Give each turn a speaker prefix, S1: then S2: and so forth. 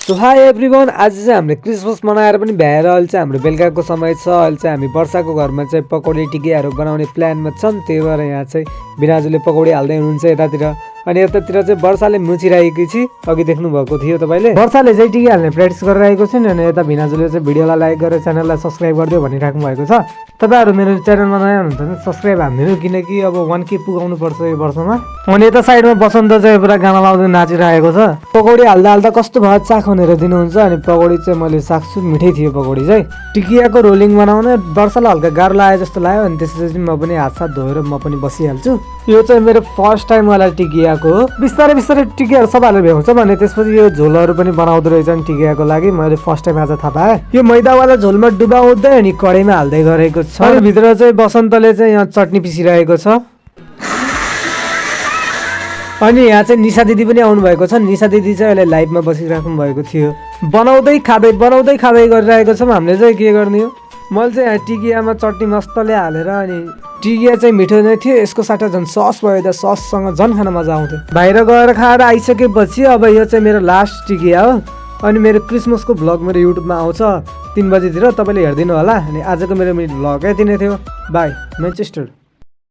S1: So high everyone, आज चाहिँ हामीले क्रिसमस मनाएर पनि भ्याएर अहिले चाहिँ हाम्रो बेलुकाको समय छ। अहिले चाहिँ हामी वर्षाको घरमा चाहिँ पकौडी टिकियाहरू बनाउने प्लानमा छन्। त्यही भएर यहाँ चाहिँ बिराजुले पकौडी हाल्दै हुनुहुन्छ यतातिर, अनि यतातिर चाहिँ वर्षाले मुचिरहेकी छि। अघि देख्नु भएको थियो तपाईँले, वर्षाले चाहिँ टिकी हाल्ने प्र्याक्टिस गरिरहेको छ नि। अनि यता भिनाजुले चाहिँ भिडियोलाई लाइक गरेर च्यानललाई सब्सक्राइब गरिदियो भनिराख्नु भएको छ। तपाईँहरू मेरो च्यानलमा नयाँ हुनुहुन्छ भने सब्सक्राइब हानिदिनु, किनकि अब 1K पुगाउनु पर्छ यो वर्षमा। अनि यता साइडमा बसन्त चाहिँ पुरा गाना लाउँदै नाचिरहेको छ। पकौडी हाल्दा हाल्दा कस्तो भयो चाख भनेर दिनुहुन्छ। अनि पकौडी चाहिँ मैले साक्छु, मिठै थियो पकौडी चाहिँ। टिकियाको रोलिङ बनाउने वर्षालाई हल्का गाह्रो लाग्यो जस्तो लाग्यो। अनि त्यसपछि म पनि हात साथ धोएर म पनि बसिहाल्छु। यो चाहिँ मेरो फर्स्ट टाइम वाला टिकियाको हो। बिस्तारै बिस्तारै टिकियाहरू सबैले भ्याउँछ भने त्यसपछि यो झोलहरू पनि बनाउँदो रहेछन् टिकियाको लागि। मैले फर्स्ट टाइम आज थाहा पाएँ। यो मैदावाला झोलमा डुबाउँदै अनि कडाईमा हाल्दै गरेको छ। अनि भित्र चाहिँ बसन्तले चाहिँ यहाँ चटनी पिसिरहेको छ। अनि यहाँ चाहिँ निशा दिदी पनि आउनु भएको छ। निशा दिदी चाहिँ अहिले लाइभमा बसिराख्नु भएको थियो। बनाउँदै खाँदै गरिरहेको छौँ हामीले चाहिँ। के गर्ने हो, मैले चाहिँ यहाँ टिकियामा चटनी मस्तले हालेर, अनि टिकिया चाहिँ मिठो नै थियो। यसको साटा झन् सस भयो त, सससँग झन् खान मजा आउँथ्यो। बाहिर गएर खाएर आइसकेपछि अब यो चाहिँ मेरो लास्ट टिकिया हो। अनि मेरो क्रिसमसको भ्लग मेरो युट्युबमा आउँछ 3 बजीतिर, तपाईँले हेरिदिनु होला। अनि आजको मेरो भ्लग यति नै थियो। By, Manchester.